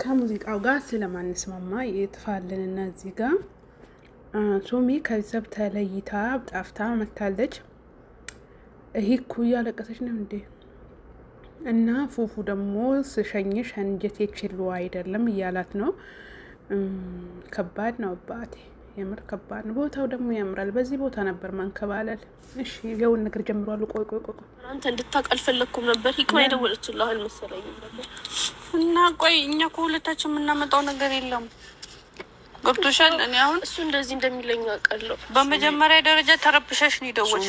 ከሙዚቃው ጋር ስለማንስማማ ይጥፋልንና እዚህ ጋር ሱሚ ከቤተሰብ ተለይታ ጣፍታ መታለች። ይሄ እኮ ያለቀሰች ነው እንዴ? እና ፉፉ ደግሞ ስሸኝሽ አንጀቴ ችሎ አይደለም እያላት ነው። ከባድ ነው አባቴ፣ የምር ከባድ ነው። ቦታው ደግሞ ያምራል። በዚህ ቦታ ነበር ማንከባለል። እሺ የውን ነገር ጀምሯል። ቆይ አንተ እንድታቀል ፈለኩም ነበር። ሂክማ ይደውልልህ አልመሰለኝ ነበር። እና ቆይ እኛ ከሁለታችን የምናመጣው ነገር የለም። ገብቶሻል? እኔ አሁን እሱ እንደዚህ እንደሚለኝ አውቃለሁ። በመጀመሪያ ደረጃ ተረብሸሽ ነው ይደውልሽ።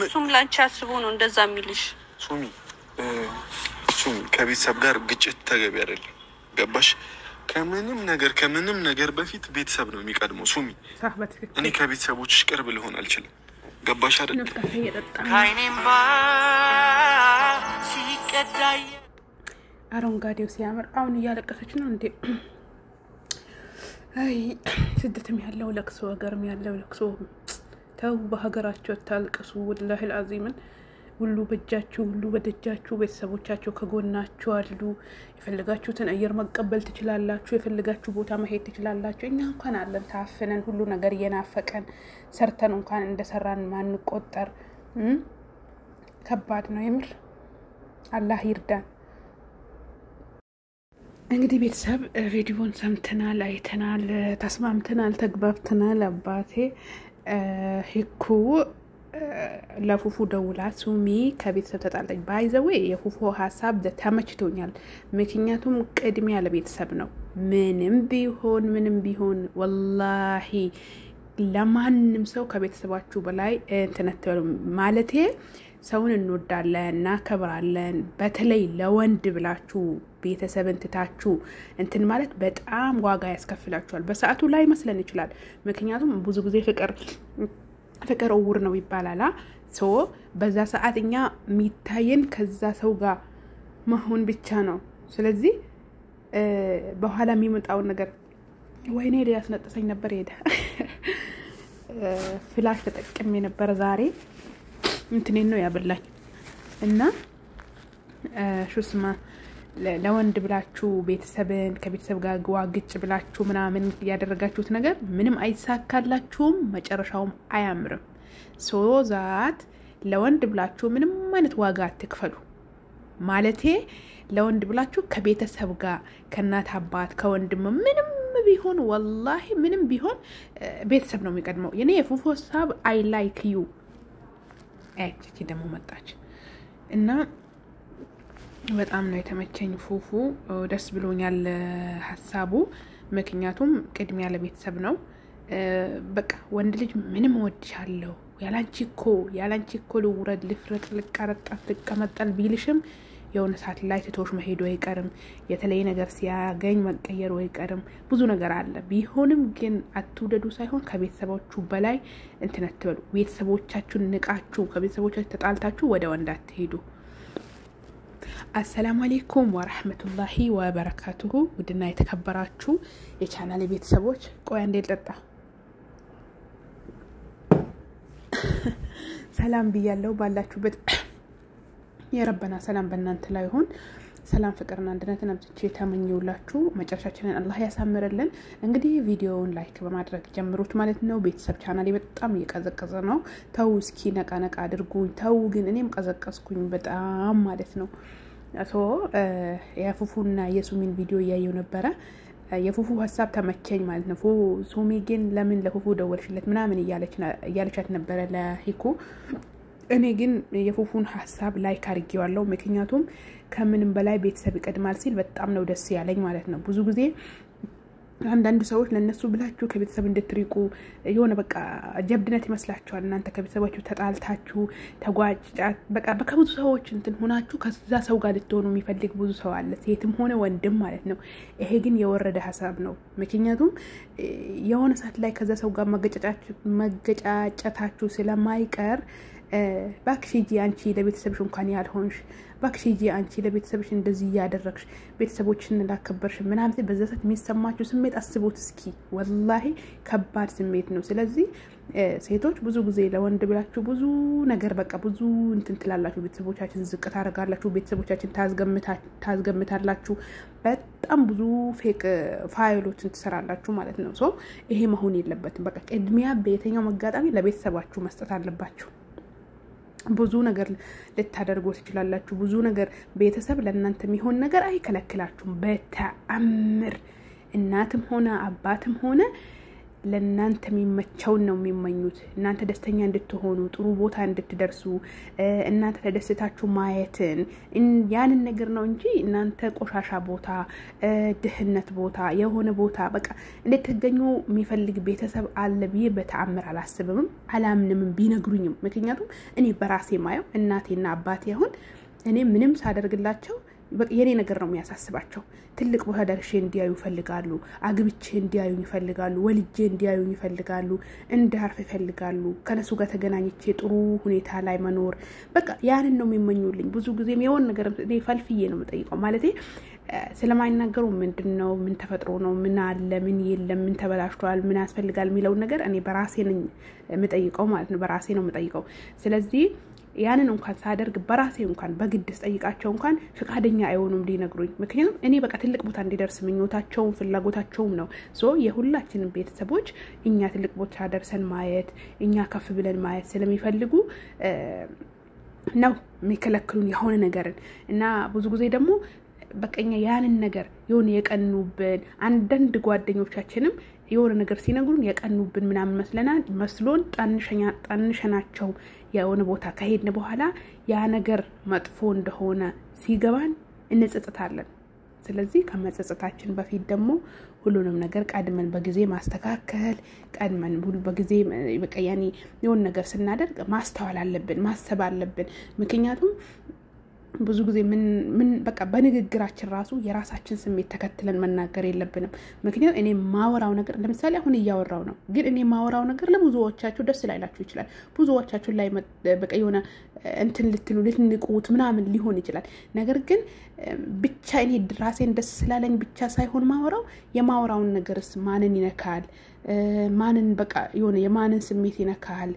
እሱም ላንቺ አስቦ ነው እንደዛ የሚልሽ። ሱሚ ከቤተሰብ ጋር ግጭት ተገቢ አይደለም። ገባሽ? ከምንም ነገር በፊት ቤተሰብ ነው የሚቀድመው። ሱሚ እኔ ከቤተሰቦችሽ ቅርብ ልሆን አልችልም። ገባሽ አይደል? ካይኔምባ ሲቀዳይ አረንጓዴው ሲያምር አሁን እያለቀሰች ነው እንዴ? አይ ስደትም ያለው ለቅሶ ሀገርም ያለው ለቅሶ። ተው በሀገራችሁ ታልቅሱ። ወላሂ አልዓዚምን ሁሉ በእጃችሁ ሁሉ በደጃችሁ ቤተሰቦቻችሁ ከጎናችሁ አሉ። የፈለጋችሁትን አየር መቀበል ትችላላችሁ። የፈለጋችሁ ቦታ መሄድ ትችላላችሁ። እኛ እንኳን አለን ታፈነን ሁሉ ነገር እየናፈቀን ሰርተን እንኳን እንደሰራን ማንቆጠር። ከባድ ነው የምር። አላህ ይርዳን። እንግዲህ ቤተሰብ ቪዲዮን ሰምተናል፣ አይተናል፣ ተስማምተናል፣ ተግባብተናል። አባቴ ሂኩ ለፉፉ ደውላ ሱሚ ከቤተሰብ ተጣልተኝ ባይዘው የፉፉ ሐሳብ ተመችቶኛል። ምክንያቱም ቅድሚያ ለቤተሰብ ነው። ምንም ቢሆን ወላሂ ለማንም ሰው ከቤተሰባችሁ በላይ እንትነተሉ ማለቴ ሰውን እንወዳለን እናከብራለን። በተለይ ለወንድ ብላችሁ ቤተሰብን ትታችሁ እንትን ማለት በጣም ዋጋ ያስከፍላችኋል። በሰዓቱ ላይ መስለን ይችላል። ምክንያቱም ብዙ ጊዜ ፍቅር እውር ነው ይባላል። ሶ በዛ ሰዓት እኛ የሚታየን ከዛ ሰው ጋር መሆን ብቻ ነው። ስለዚህ በኋላ የሚመጣውን ነገር ወይኔ ያስነጥሰኝ ነበር ሄደ ፍላሽ ተጠቅሜ ነበር ዛሬ እንትኔን ነው ያበላኝ። እና ሹስማ ለወንድ ብላችሁ ቤተሰብን ከቤተሰብ ጋር ዋግጭ ብላችሁ ምናምን ያደረጋችሁት ነገር ምንም አይሳካላችሁም፣ መጨረሻውም አያምርም። ሶ ዛት ለወንድ ብላችሁ ምንም አይነት ዋጋ አትክፈሉ። ማለቴ ለወንድ ብላችሁ ከቤተሰብ ጋር ከእናት አባት ከወንድም ምንም ቢሆን ወላሂ ምንም ቢሆን ቤተሰብ ነው የሚቀድመው። የኔ የፉፉ ሐሳብ አይ ላይክ ዩ እቺ ደግሞ መጣች እና በጣም ነው የተመቸኝ። ፉፉ ደስ ብሎኛል ሐሳቡ። ምክንያቱም ቅድሚያ ለቤተሰብ ነው። በቃ ወንድ ልጅ ምንም ወድሻለሁ ያላንቺ እኮ ልውረድ ልፍረጥ ልቀረጣት ልቀመጠል ቢልሽም የሆነ ሰዓት ላይ ትቶሽ መሄዱ አይቀርም። የተለየ ነገር ሲያገኝ መቀየሩ አይቀርም። ብዙ ነገር አለ። ቢሆንም ግን አትውደዱ ሳይሆን ከቤተሰቦቹ በላይ እንትን አትበሉ። ቤተሰቦቻችሁን ንቃችሁ ከቤተሰቦቻችሁ ተጣልታችሁ ወደ ወንድ አትሄዱ። አሰላሙ አለይኩም ወራህመቱላሂ ወበረካቱሁ። ውድና የተከበራችሁ የቻናሌ ቤተሰቦች ቆይ አንዴ ልጠጣ። ሰላም ብያለሁ። ባላችሁበት የረበና ሰላም በእናንተ ላይ ይሁን። ሰላም ፍቅርና አንድነትን አብዝቼ ተመኘውላችሁ። መጨረሻችንን አላህ ያሳምርልን። እንግዲህ ቪዲዮውን ላይክ በማድረግ ጀምሩት ማለት ነው። ቤተሰብ ቻናሌ በጣም እየቀዘቀዘ ነው። ተው እስኪ ነቃ አድርጉኝ። ተው ግን እኔም ቀዘቀዝኩኝ በጣም ማለት ነው። ሶ የፉፉና የሱሚን ቪዲዮ እያየሁ ነበረ። የፉፉ ሐሳብ ተመቸኝ ማለት ነው። ሱሚ ግን ለምን ለፉፉ ደወልሽለት ምናምን እያለቻት ነበረ ለሂኩ። እኔ ግን የፉፉን ሐሳብ ላይክ አድርጌዋለሁ። ምክንያቱም ከምንም በላይ ቤተሰብ ይቀድማል ሲል በጣም ነው ደስ ያለኝ ማለት ነው። ብዙ ጊዜ አንዳንድ ሰዎች ለነሱ ብላችሁ ከቤተሰብ እንድትሪቁ የሆነ በቃ ጀብድነት ይመስላችኋል። እናንተ ከቤተሰባችሁ ተጣልታችሁ ተጓጭጫት በቃ በከብዙ ሰዎች እንትን ሆናችሁ ከዛ ሰው ጋር ልትሆኑ የሚፈልግ ብዙ ሰው አለ፣ ሴትም ሆነ ወንድም ማለት ነው። ይሄ ግን የወረደ ሐሳብ ነው። ምክንያቱም የሆነ ሰዓት ላይ ከዛ ሰው ጋር መገጫጨታችሁ ስለማይቀር ባክሽ ሂጂ አንቺ ለቤተሰብሽ እንኳን ያልሆንሽ ባክሽ ሂጂ አንቺ ለቤተሰብሽ እንደዚህ ያደረግሽ ቤተሰቦችን ላከበርሽ ምናምን በዛ ሰዓት የሚሰማችሁ ስሜት አስቡት እስኪ ወላሂ ከባድ ስሜት ነው ስለዚህ ሴቶች ብዙ ጊዜ ለወንድ ብላችሁ ብዙ ነገር በቃ ብዙ እንትን ትላላችሁ ቤተሰቦቻችን ዝቅ ታረጋላችሁ ቤተሰቦቻችን ታዝገምታላችሁ በጣም ብዙ ፌክ ፋይሎችን ትሰራላችሁ ማለት ነው ሶ ይሄ መሆን የለበትም በቃ ቅድሚያ በየትኛው መጋጣሚ ለቤተሰባችሁ መስጠት አለባችሁ ብዙ ነገር ልታደርጉ ትችላላችሁ ብዙ ነገር ቤተሰብ ለእናንተ የሚሆን ነገር አይከለክላችሁም በተአምር እናትም ሆነ አባትም ሆነ ለእናንተ የሚመቸው ነው የሚመኙት እናንተ ደስተኛ እንድትሆኑ ጥሩ ቦታ እንድትደርሱ እናንተ ተደስታችሁ ማየትን ያንን ነገር ነው እንጂ እናንተ ቆሻሻ ቦታ ድህነት ቦታ የሆነ ቦታ በቃ እንድትገኙ የሚፈልግ ቤተሰብ አለ ብዬ በተአምር አላስብም አላምንም ቢነግሩኝም ምክንያቱም እኔ በራሴ ማየው እናቴና አባቴ አሁን እኔ ምንም ሳደርግላቸው የኔ ነገር ነው የሚያሳስባቸው ትልቅ ቦታ ደርሼ እንዲያዩ ይፈልጋሉ አግብቼ እንዲያዩ ይፈልጋሉ ወልጄ እንዲያዩ ይፈልጋሉ እንዳርፍ ይፈልጋሉ ከነሱ ጋር ተገናኝቼ ጥሩ ሁኔታ ላይ መኖር በቃ ያንን ነው የሚመኙልኝ ብዙ ጊዜም የሆነ ነገር እኔ ፈልፍዬ ነው የምጠይቀው ማለት ስለማይናገሩ ምንድነው ምን ተፈጥሮ ነው ምን አለ ምን የለም ምን ተበላሽቷል ምን ያስፈልጋል የሚለው ነገር እኔ በራሴ ነኝ የምጠይቀው ማለት ነው በራሴ ነው የምጠይቀው ስለዚህ ያንን እንኳን ሳደርግ በራሴ እንኳን በግድስ ጠይቃቸው እንኳን ፍቃደኛ አይሆኑም ሊነግሩኝ ምክንያቱም እኔ በቃ ትልቅ ቦታ እንዲደርስ ምኞታቸው ፍላጎታቸው ነው ሶ የሁላችንም ቤተሰቦች እኛ ትልቅ ቦታ ደርሰን ማየት እኛ ከፍ ብለን ማየት ስለሚፈልጉ ነው የሚከለክሉን የሆነ ነገርን እና ብዙ ጊዜ ደግሞ በቀኛ ያንን ነገር የሆነ የቀኑብን አንዳንድ ጓደኞቻችንም የሆነ ነገር ሲነግሩን የቀኑብን ምናምን መስሎን ጣንሸናቸው የሆነ ቦታ ከሄድን በኋላ ያ ነገር መጥፎ እንደሆነ ሲገባን እንጸጸታለን ስለዚህ ከመጸጸታችን በፊት ደግሞ ሁሉንም ነገር ቀድመን በጊዜ ማስተካከል ቀድመን በጊዜ በቃ ያኒ የሆነ ነገር ስናደርግ ማስተዋል አለብን ማሰብ አለብን ምክንያቱም ብዙ ጊዜ ምን በቃ በንግግራችን ራሱ የራሳችን ስሜት ተከትለን መናገር የለብንም ምክንያቱም እኔ ማወራው ነገር ለምሳሌ አሁን እያወራው ነው ግን እኔ ማወራው ነገር ለብዙዎቻችሁ ደስ ላይላችሁ ይችላል ብዙዎቻችሁ ላይ በቃ የሆነ እንትን ልትንቁት ምናምን ሊሆን ይችላል ነገር ግን ብቻ እኔ ራሴን ደስ ስላለኝ ብቻ ሳይሆን ማወራው የማወራውን ነገርስ ማንን ይነካል ማንን በቃ የሆነ የማንን ስሜት ይነካል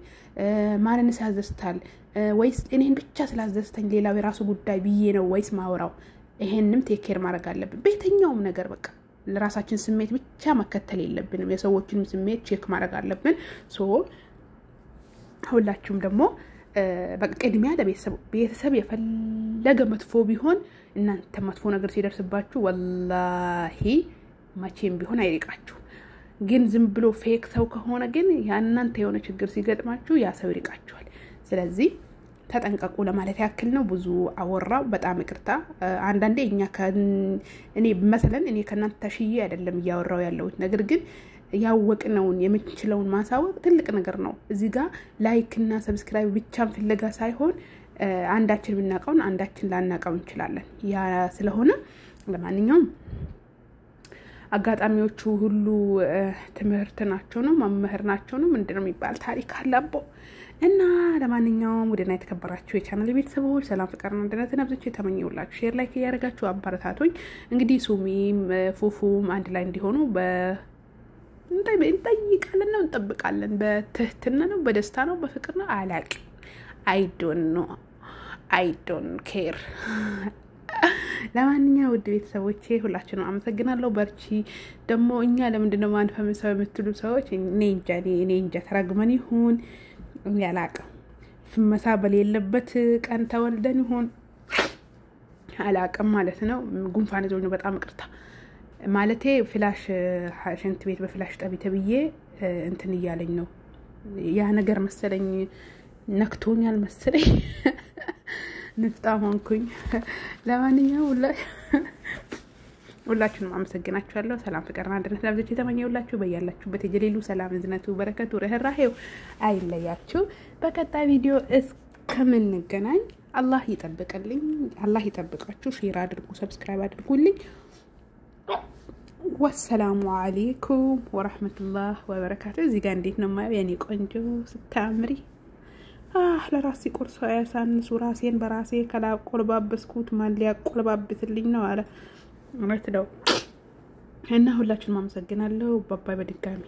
ማንን ያስደስታል ወይስ እኔን ብቻ ስላስደስተኝ ሌላው የራሱ ጉዳይ ብዬ ነው ወይስ ማወራው ይሄንንም ቴክ ኬር ማድረግ አለብን በየትኛውም ነገር በቃ ለራሳችን ስሜት ብቻ መከተል የለብንም የሰዎችንም ስሜት ቼክ ማድረግ አለብን ሶ ሁላችሁም ደግሞ በቃ ቅድሚያ ለቤተሰብ የፈለገ መጥፎ ቢሆን እናንተ መጥፎ ነገር ሲደርስባችሁ ወላሂ መቼም ቢሆን አይሪቃችሁ ግን ዝም ብሎ ፌክ ሰው ከሆነ ግን ያንናንተ የሆነ ችግር ሲገጥማችሁ ያ ሰው ይሪቃችኋል ስለዚህ ተጠንቀቁ ለማለት ያክል ነው ብዙ አወራው በጣም ይቅርታ አንዳንዴ እኔ መሰለን እኔ ከናንተ ተሽዬ አይደለም ያወራው ያለው ነገር ግን ያወቅነውን የምንችለውን ማሳወቅ ትልቅ ነገር ነው እዚህ ጋር ላይክ እና ሰብስክራይብ ብቻም ፍለጋ ሳይሆን አንዳችን ብናቀውን አንዳችን ላናቀው እንችላለን ያ ስለሆነ ለማንኛውም አጋጣሚዎቹ ሁሉ ትምህርት ናቸው ነው መምህር ናቸው ነው ምንድነው የሚባል ታሪክ አለቦ እና ለማንኛውም ወደና የተከበራችሁ የቻናል ቤተሰቦች ሰላም ፍቅርና አንድነትን አብዝቼ ተመኘውላችሁ ሼር ላይክ ያደርጋችሁ አባራታቶኝ እንግዲህ ሱሚም ፉፉም አንድ ላይ እንዲሆኑ እንጠይቃለን ነው እንጠብቃለን በትህትና ነው በደስታ ነው በፍቅር ነው አላቅ I don't care ለማንኛውም ውድ ቤተሰቦቼ ሁላችንም አመሰግናለሁ በርቺ ደግሞ እኛ ለምንድነው ማንፈምሰው የምትሉ ሰዎች እኔ እንጃ ተረግመን ይሁን ያላቀ ፍመሳ በሌለበት ቀን ተወልደን ይሁን አላቀም ማለት ነው ጉንፋን ይዞኝ በጣም ይቅርታ ማለቴ ፍላሽ ሽንት ቤት በፍላሽ ጠቢተ ብዬ እንትን ይያለኝ ነው ያ ነገር መሰለኝ ነክቶኛል መሰለኝ ንፍጣማንኩኝ ለማንኛውም ሁላችሁንም አመሰግናችኋለሁ ሰላም ፍቅርና አንድነት ለብዙዎች የተመኘውላችሁ በያላችሁበት የጀሌሉ ሰላም እዝነቱ በረከቱ ርህራሄው አይለያችሁ በቀጣይ ቪዲዮ እስከምንገናኝ አላህ ይጠብቅልኝ አላህ ይጠብቃችሁ ሼር አድርጉ ሰብስክራይብ አድርጉልኝ ወሰላሙ አለይኩም ወራህመቱላህ ወበረካቱ እዚህ ጋር እንዴት ነው ማየው የኔ ቆንጆ ስታምሪ ለራሴ ቁርስ ያሳንሱ ራሴን በራሴ ከላቆልባበስኩት ማን ሊያቆልባብስልኝ ነው አለ እውነት ነው እና ሁላችሁንም አመሰግናለሁ ባባይ በድጋሚ